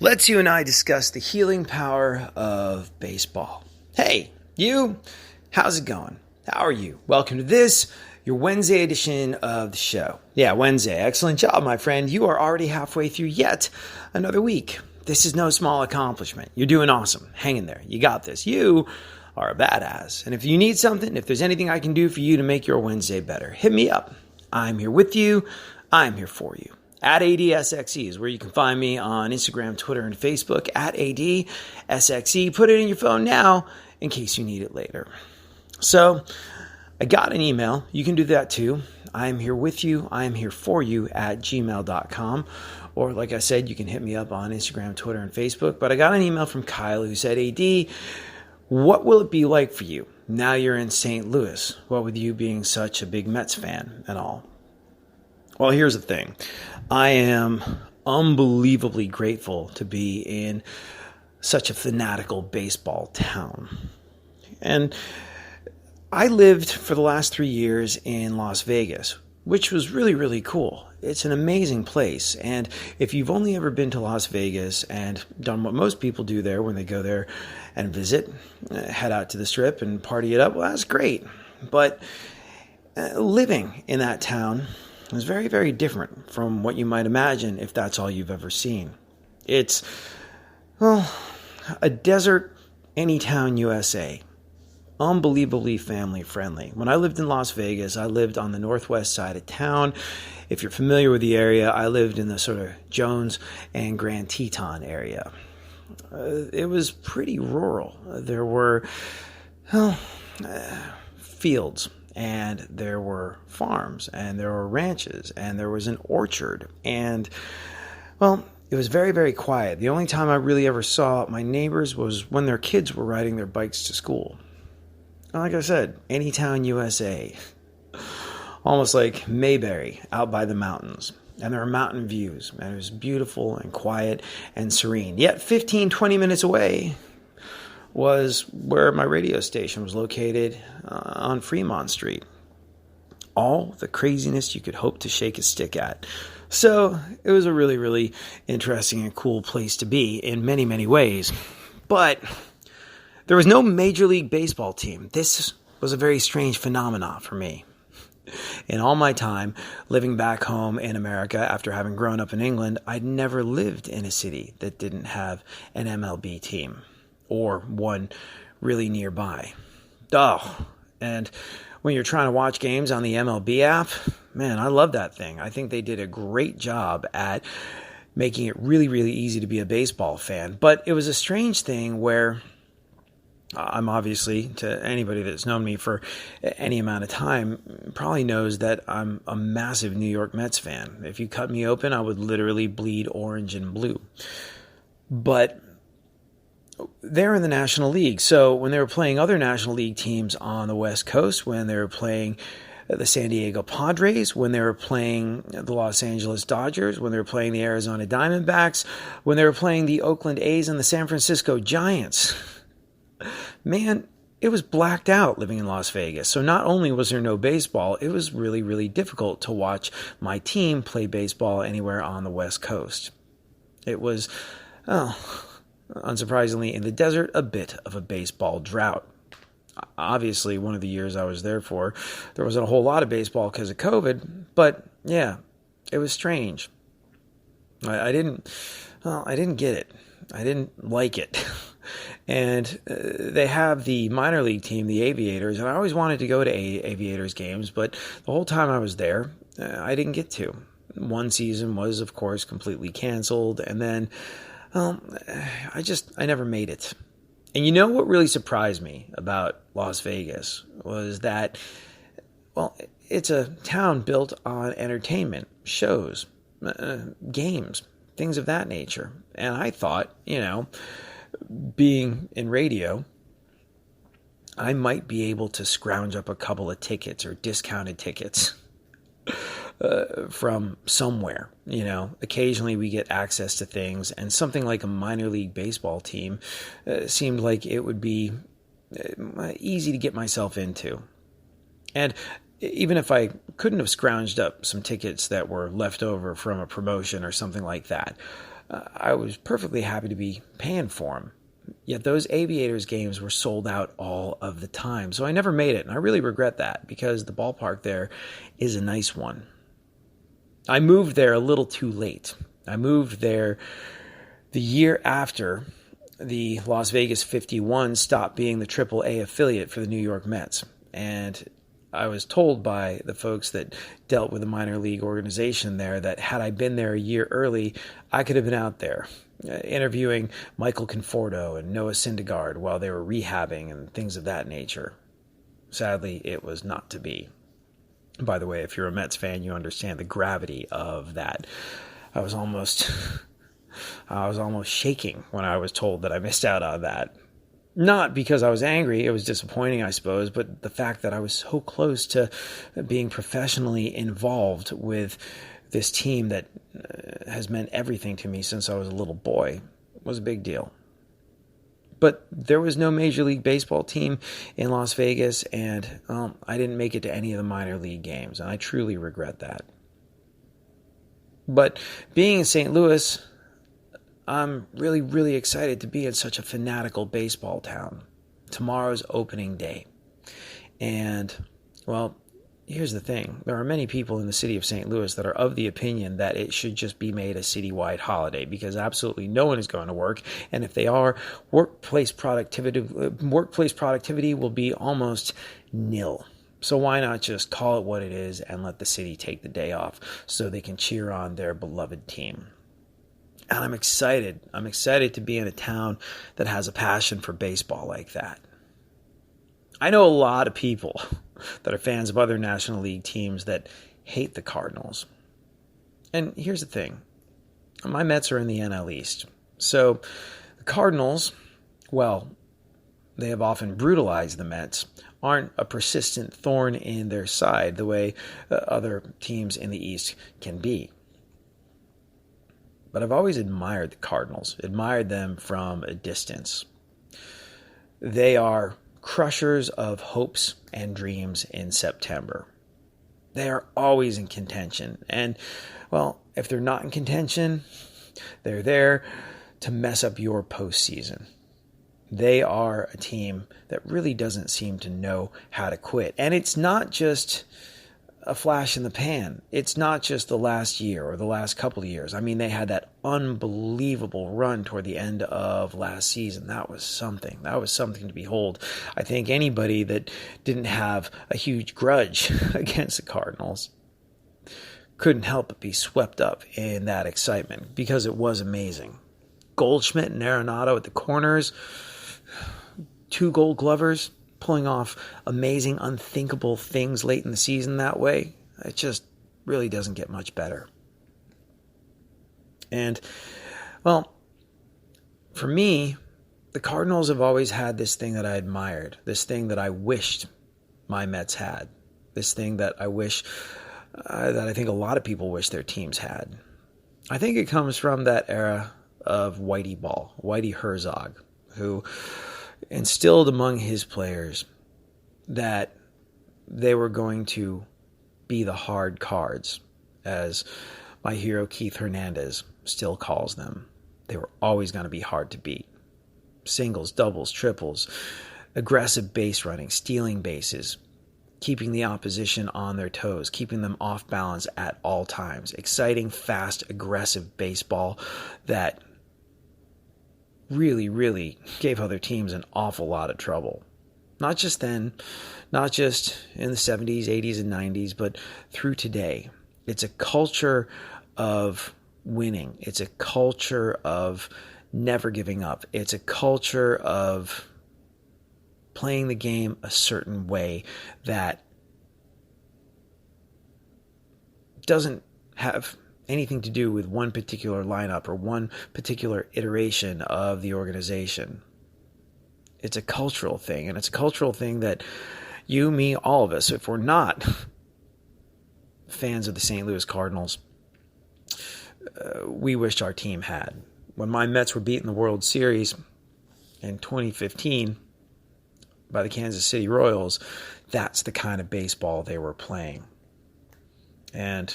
Let's you and I discuss the healing power of baseball. Hey, you, how's it going? How are you? Welcome to this, your Wednesday edition of the show. Yeah, Wednesday. Excellent job, my friend. You are already halfway through yet another week. This is no small accomplishment. You're doing awesome. Hang in there. You got this. You are a badass. And if you need something, if there's anything I can do for you to make your Wednesday better, hit me up. I'm here with you. I'm here for you. At ADSXE is where you can find me on Instagram, Twitter, and Facebook. At ADSXE. Put it in your phone now in case you need it later. So I got an email. You can do that too. I'm here with you. I am here for you at gmail.com. Or like I said, you can hit me up on Instagram, Twitter, and Facebook. But I got an email from Kyle who said, AD, what will it be like for you now you're in St. Louis? What with you being such a big Mets fan and all? Well, here's the thing. I am unbelievably grateful to be in such a fanatical baseball town. And I lived for the last 3 years in Las Vegas, which was really, really cool. It's an amazing place. And if you've only ever been to Las Vegas and done what most people do there when they go there and visit, head out to the Strip and party it up, well, that's great. But living in that town is very, very different from what you might imagine if that's all you've ever seen. It's, well, a desert anytown USA. Unbelievably family friendly. When I lived in Las Vegas, I lived on the northwest side of town. If you're familiar with the area, I lived in the sort of Jones and Grand Teton area. It was pretty rural. There were fields, and there were farms, and there were ranches, and there was an orchard. And, well, it was very, very quiet. The only time I really ever saw my neighbors was when their kids were riding their bikes to school. Like I said, anytown USA. Almost like Mayberry out by the mountains. And there are mountain views. And it was beautiful and quiet and serene. Yet 15, 20 minutes away was where my radio station was located on Fremont Street. All the craziness you could hope to shake a stick at. So it was a really, really interesting and cool place to be in many, many ways. But there was no Major League Baseball team. This was a very strange phenomenon for me. In all my time living back home in America after having grown up in England, I'd never lived in a city that didn't have an MLB team or one really nearby. Oh, and when you're trying to watch games on the MLB app, man, I love that thing. I think they did a great job at making it really, really easy to be a baseball fan. But it was a strange thing where I'm obviously, to anybody that's known me for any amount of time, probably knows that I'm a massive New York Mets fan. If you cut me open, I would literally bleed orange and blue. But they're in the National League. So when they were playing other National League teams on the West Coast, when they were playing the San Diego Padres, when they were playing the Los Angeles Dodgers, when they were playing the Arizona Diamondbacks, when they were playing the Oakland A's and the San Francisco Giants, man, it was blacked out living in Las Vegas. So not only was there no baseball, it was really, really difficult to watch my team play baseball anywhere on the West Coast. It was, unsurprisingly, in the desert, a bit of a baseball drought. Obviously, one of the years I was there for, there wasn't a whole lot of baseball because of COVID, but yeah, it was strange. I didn't get it. I didn't like it. And they have the minor league team, the Aviators, and I always wanted to go to Aviators games, but the whole time I was there, I didn't get to. One season was, of course, completely canceled, and then I never made it. And you know what really surprised me about Las Vegas was that, well, it's a town built on entertainment, shows, games, things of that nature. And I thought, being in radio, I might be able to scrounge up a couple of tickets or discounted tickets from somewhere. Occasionally we get access to things, and something like a minor league baseball team seemed like it would be easy to get myself into. And even if I couldn't have scrounged up some tickets that were left over from a promotion or something like that, I was perfectly happy to be paying for them. Yet those Aviators games were sold out all of the time. So I never made it, and I really regret that because the ballpark there is a nice one. I moved there a little too late. I moved there the year after the Las Vegas 51 stopped being the AAA affiliate for the New York Mets. And I was told by the folks that dealt with the minor league organization there that had I been there a year early, I could have been out there interviewing Michael Conforto and Noah Syndergaard while they were rehabbing and things of that nature. Sadly, it was not to be. By the way, if you're a Mets fan, you understand the gravity of that. I was almost shaking when I was told that I missed out on that. Not because I was angry, it was disappointing, I suppose, but the fact that I was so close to being professionally involved with this team that has meant everything to me since I was a little boy was a big deal. But there was no Major League Baseball team in Las Vegas, and I didn't make it to any of the minor league games, and I truly regret that. But being in St. Louis, I'm really, really excited to be in such a fanatical baseball town. Tomorrow's opening day. And, well, here's the thing. There are many people in the city of St. Louis that are of the opinion that it should just be made a citywide holiday because absolutely no one is going to work. And if they are, workplace productivity will be almost nil. So why not just call it what it is and let the city take the day off so they can cheer on their beloved team? And I'm excited. I'm excited to be in a town that has a passion for baseball like that. I know a lot of people that are fans of other National League teams that hate the Cardinals. And here's the thing. My Mets are in the NL East. So the Cardinals, well, they have often brutalized the Mets, aren't a persistent thorn in their side the way other teams in the East can be. But I've always admired the Cardinals, admired them from a distance. They are crushers of hopes and dreams in September. They are always in contention. And, well, if they're not in contention, they're there to mess up your postseason. They are a team that really doesn't seem to know how to quit. And it's not just a flash in the pan. It's not just the last year or the last couple of years. I mean, they had that unbelievable run toward the end of last season. That was something. That was something to behold. I think anybody that didn't have a huge grudge against the Cardinals couldn't help but be swept up in that excitement because it was amazing. Goldschmidt and Arenado at the corners, 2 Gold Glovers, pulling off amazing, unthinkable things late in the season that way. It just really doesn't get much better. And, well, for me, the Cardinals have always had this thing that I admired, this thing that I wished my Mets had, this thing that I wish, that I think a lot of people wish their teams had. I think it comes from that era of Whitey Herzog, who instilled among his players that they were going to be the hard cards, as my hero Keith Hernandez still calls them. They were always going to be hard to beat. Singles, doubles, triples, aggressive base running, stealing bases, keeping the opposition on their toes, keeping them off balance at all times. Exciting, fast, aggressive baseball that really, really gave other teams an awful lot of trouble. Not just then, not just in the 70s, 80s, and 90s, but through today. It's a culture of winning. It's a culture of never giving up. It's a culture of playing the game a certain way that doesn't have anything to do with one particular lineup or one particular iteration of the organization. It's a cultural thing, and it's a cultural thing that you, me, all of us, if we're not fans of the St. Louis Cardinals, we wished our team had. When my Mets were beaten the World Series in 2015 by the Kansas City Royals, that's the kind of baseball they were playing. And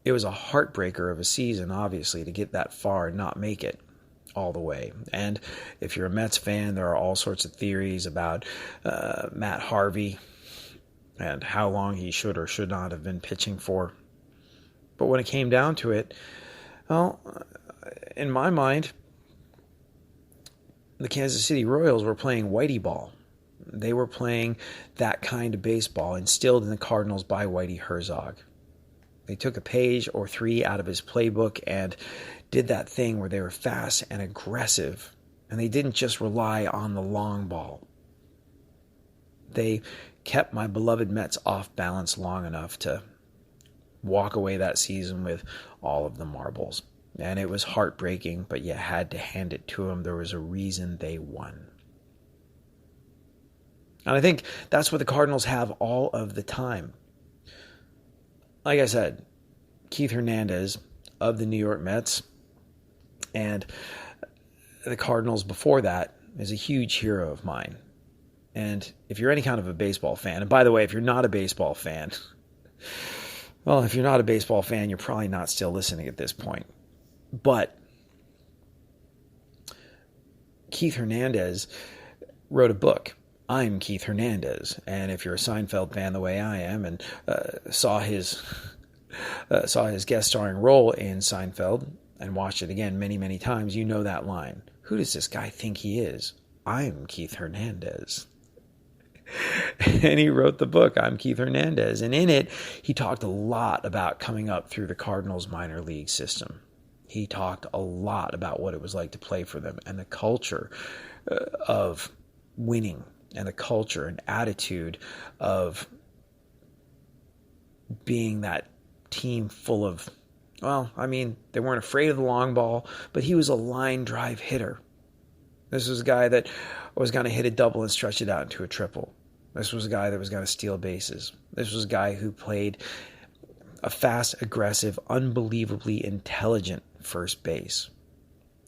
it was a heartbreaker of a season, obviously, to get that far and not make it all the way. And if you're a Mets fan, there are all sorts of theories about Matt Harvey and how long he should or should not have been pitching for. But when it came down to it, well, in my mind, the Kansas City Royals were playing Whitey ball. They were playing that kind of baseball instilled in the Cardinals by Whitey Herzog. They took a page or three out of his playbook and did that thing where they were fast and aggressive, and they didn't just rely on the long ball. They kept my beloved Mets off balance long enough to walk away that season with all of the marbles. And it was heartbreaking, but you had to hand it to them. There was a reason they won. And I think that's what the Cardinals have all of the time. Like I said, Keith Hernandez of the New York Mets and the Cardinals before that is a huge hero of mine. And if you're any kind of a baseball fan, and by the way, if you're not a baseball fan, well, if you're not a baseball fan, you're probably not still listening at this point. But Keith Hernandez wrote a book, I'm Keith Hernandez. And if you're a Seinfeld fan the way I am and saw his guest starring role in Seinfeld and watched it again many, many times, you know that line. Who does this guy think he is? I'm Keith Hernandez. And he wrote the book, I'm Keith Hernandez. And in it, he talked a lot about coming up through the Cardinals minor league system. He talked a lot about what it was like to play for them and the culture of winning and the culture and attitude of being that team full of, well, I mean, they weren't afraid of the long ball, but he was a line drive hitter. This was a guy that was going to hit a double and stretch it out into a triple. This was a guy that was going to steal bases. This was a guy who played a fast, aggressive, unbelievably intelligent first base.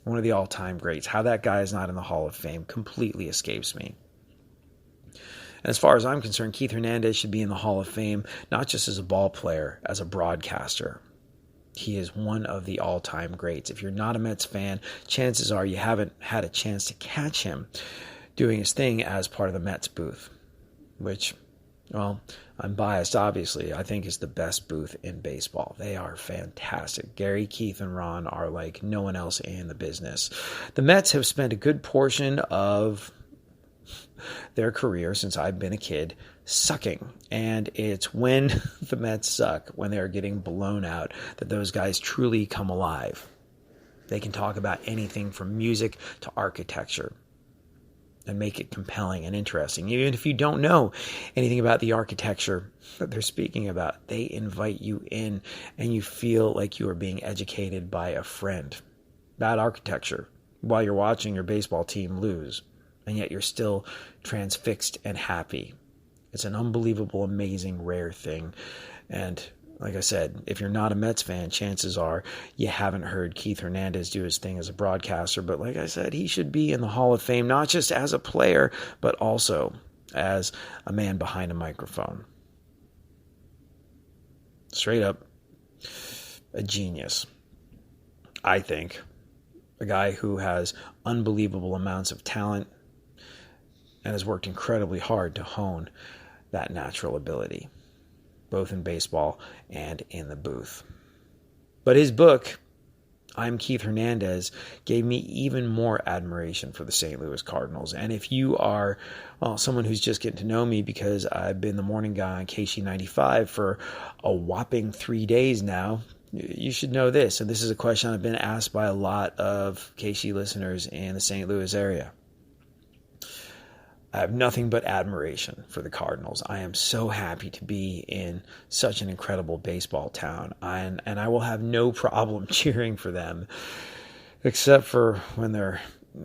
One of the all-time greats. How that guy is not in the Hall of Fame completely escapes me. And as far as I'm concerned, Keith Hernandez should be in the Hall of Fame, not just as a ball player, as a broadcaster. He is one of the all-time greats. If you're not a Mets fan, chances are you haven't had a chance to catch him doing his thing as part of the Mets booth, which, well, I'm biased, obviously. I think is the best booth in baseball. They are fantastic. Gary, Keith, and Ron are like no one else in the business. The Mets have spent a good portion of their career since I've been a kid sucking. And it's when the Mets suck, when they're getting blown out, that those guys truly come alive. They can talk about anything from music to architecture and make it compelling and interesting. Even if you don't know anything about the architecture that they're speaking about, they invite you in and you feel like you are being educated by a friend. Bad architecture while you're watching your baseball team lose, and yet you're still transfixed and happy. It's an unbelievable, amazing, rare thing. And like I said, if you're not a Mets fan, chances are you haven't heard Keith Hernandez do his thing as a broadcaster. But like I said, he should be in the Hall of Fame, not just as a player, but also as a man behind a microphone. Straight up, a genius, I think. A guy who has unbelievable amounts of talent and has worked incredibly hard to hone that natural ability, both in baseball and in the booth. But his book, I'm Keith Hernandez, gave me even more admiration for the St. Louis Cardinals. And if you are someone who's just getting to know me because I've been the morning guy on KC95 for a whopping 3 days now, you should know this. And this is a question I've been asked by a lot of KC listeners in the St. Louis area. I have nothing but admiration for the Cardinals. I am so happy to be in such an incredible baseball town. And I will have no problem cheering for them, except for when they're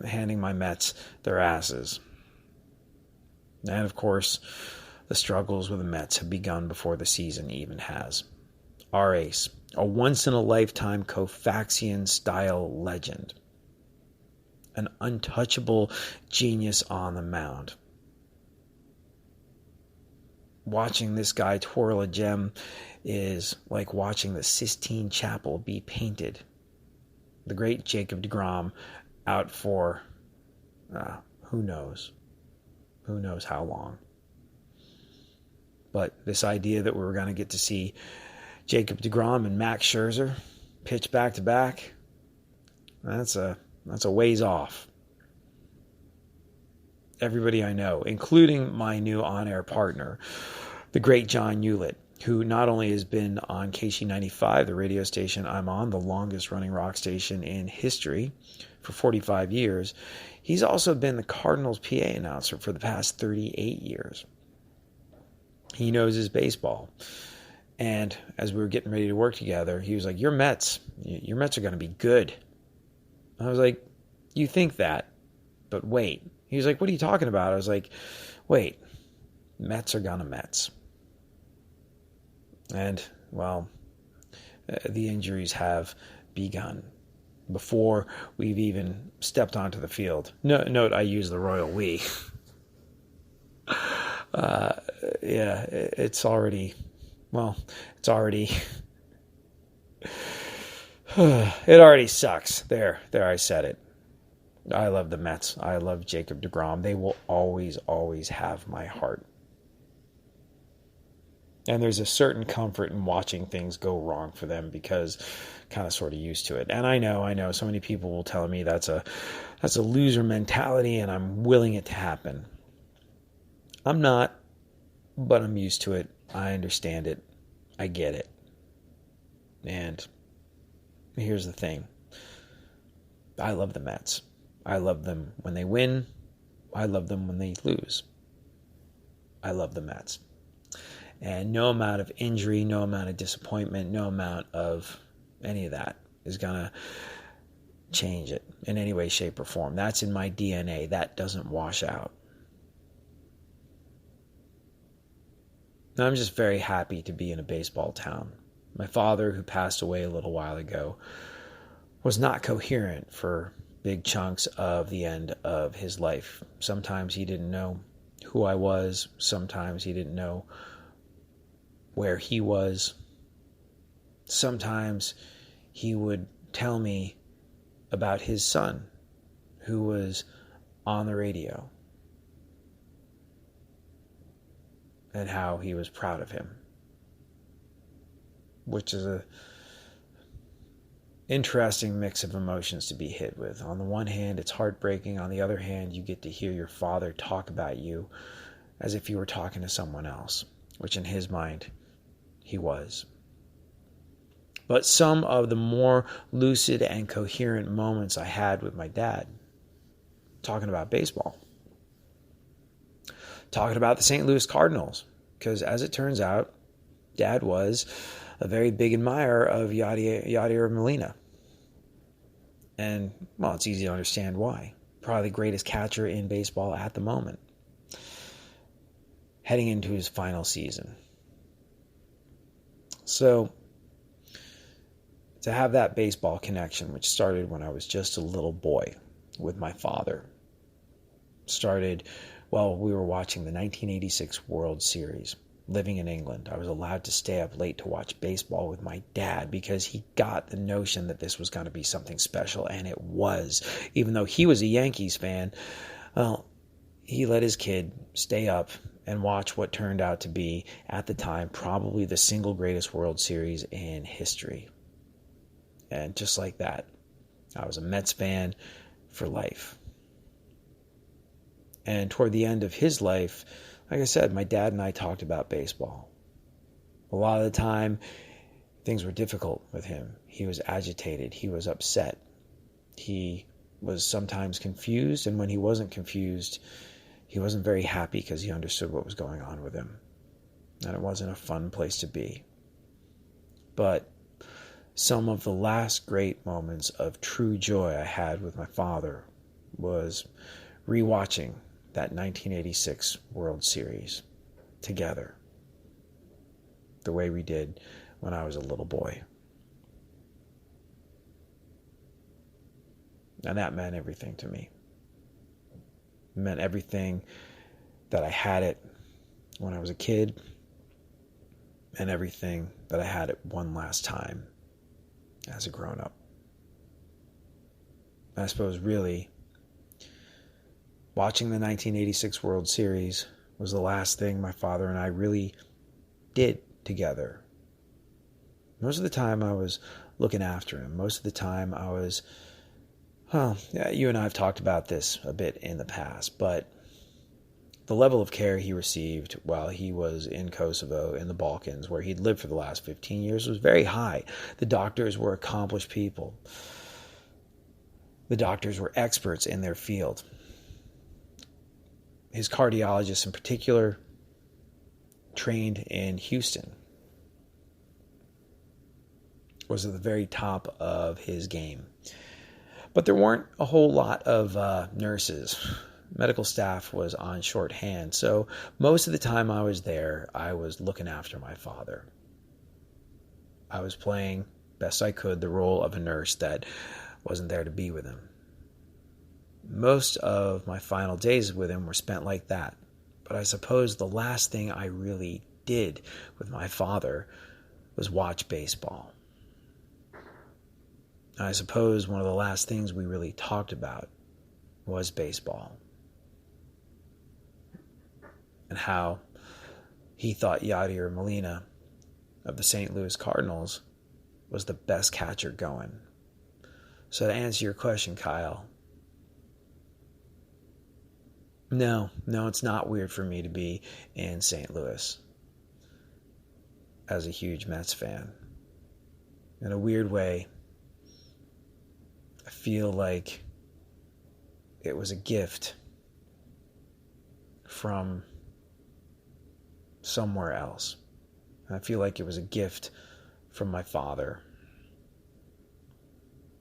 handing my Mets their asses. And of course, the struggles with the Mets have begun before the season even has. Our ace, a once-in-a-lifetime Koufaxian-style legend. An untouchable genius on the mound. watching this guy twirl a gem is like watching the Sistine Chapel be painted. The great Jacob deGrom out for who knows how long. But this idea that we were going to get to see Jacob deGrom and Max Scherzer pitch back to back, that's a ways off. Everybody I know, including my new on-air partner, the great John Hewlett, who not only has been on KC95, the radio station I'm on, the longest running rock station in history, for 45 years, he's also been the Cardinals PA announcer for the past 38 years. He knows his baseball. And as we were getting ready to work together, he was like, your Mets are going to be good. I was like, you think that, but wait. He was like, what are you talking about? I was like, wait, Mets are gonna Mets. And, well, the injuries have begun before we've even stepped onto the field. Note, I use the royal we. It's already, it already sucks. There I said it. I love the Mets. I love Jacob deGrom. They will always, always have my heart. And there's a certain comfort in watching things go wrong for them because kind of sort of used to it. And I know so many people will tell me that's a loser mentality and I'm willing it to happen. I'm not, but I'm used to it. I understand it. I get it. And here's the thing. I love the Mets. I love them when they win. I love them when they lose. I love the Mets. And no amount of injury, no amount of disappointment, no amount of any of that is going to change it in any way, shape, or form. That's in my DNA. That doesn't wash out. And I'm just very happy to be in a baseball town. My father, who passed away a little while ago, was not coherent for big chunks of the end of his life. Sometimes he didn't know who I was. Sometimes he didn't know where he was. Sometimes he would tell me about his son who was on the radio and how he was proud of him, which is a interesting mix of emotions to be hit with. On the one hand, it's heartbreaking. On the other hand, you get to hear your father talk about you as if you were talking to someone else, which in his mind, he was. But some of the more lucid and coherent moments I had with my dad, talking about baseball, talking about the St. Louis Cardinals, because as it turns out, Dad was a very big admirer of Yadier Molina. And, well, it's easy to understand why. Probably the greatest catcher in baseball at the moment. Heading into his final season. So, to have that baseball connection, which started when I was just a little boy with my father, started while we were watching the 1986 World Series. Living in England, I was allowed to stay up late to watch baseball with my dad because he got the notion that this was going to be something special, and it was. Even though he was a Yankees fan, well, he let his kid stay up and watch what turned out to be, at the time, probably the single greatest World Series in history. And just like that, I was a Mets fan for life. And toward the end of his life, like I said, my dad and I talked about baseball. A lot of the time, things were difficult with him. He was agitated. He was upset. He was sometimes confused, and when he wasn't confused, he wasn't very happy because he understood what was going on with him. And it wasn't a fun place to be. But some of the last great moments of true joy I had with my father was rewatching that 1986 World Series together, the way we did when I was a little boy. And that meant everything to me. It meant everything that I had it when I was a kid, and everything that I had at one last time as a grown-up. I suppose really watching the 1986 World Series was the last thing my father and I really did together. Most of the time I was looking after him. Most of the time I was, you and I have talked about this a bit in the past, but the level of care he received while he was in Kosovo, in the Balkans, where he'd lived for the last 15 years, was very high. The doctors were accomplished people. The doctors were experts in their field. His cardiologist in particular trained in Houston, was at the very top of his game. But there weren't a whole lot of nurses. Medical staff was on shorthand, so most of the time I was there, I was looking after my father. I was playing, best I could, the role of a nurse that wasn't there to be with him. Most of my final days with him were spent like that, but I suppose the last thing I really did with my father was watch baseball. I suppose one of the last things we really talked about was baseball. And how he thought Yadier Molina of the St. Louis Cardinals was the best catcher going. So to answer your question, Kyle, no, it's not weird for me to be in St. Louis as a huge Mets fan. In a weird way, I feel like it was a gift from somewhere else. I feel like it was a gift from my father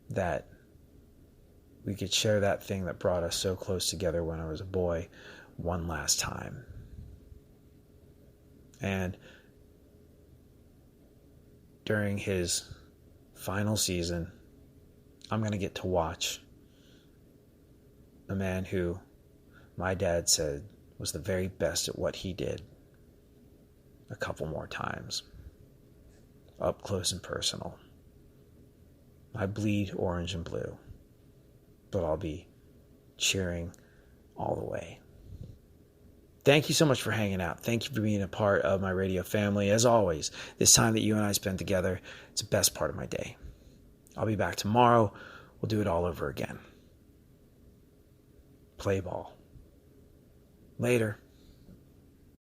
that we could share that thing that brought us so close together when I was a boy one last time. And during his final season, I'm going to get to watch a man who my dad said was the very best at what he did a couple more times, up close and personal. I bleed orange and blue, but I'll be cheering all the way. Thank you so much for hanging out. Thank you for being a part of my radio family. As always, this time that you and I spend together, it's the best part of my day. I'll be back tomorrow. We'll do it all over again. Play ball. Later.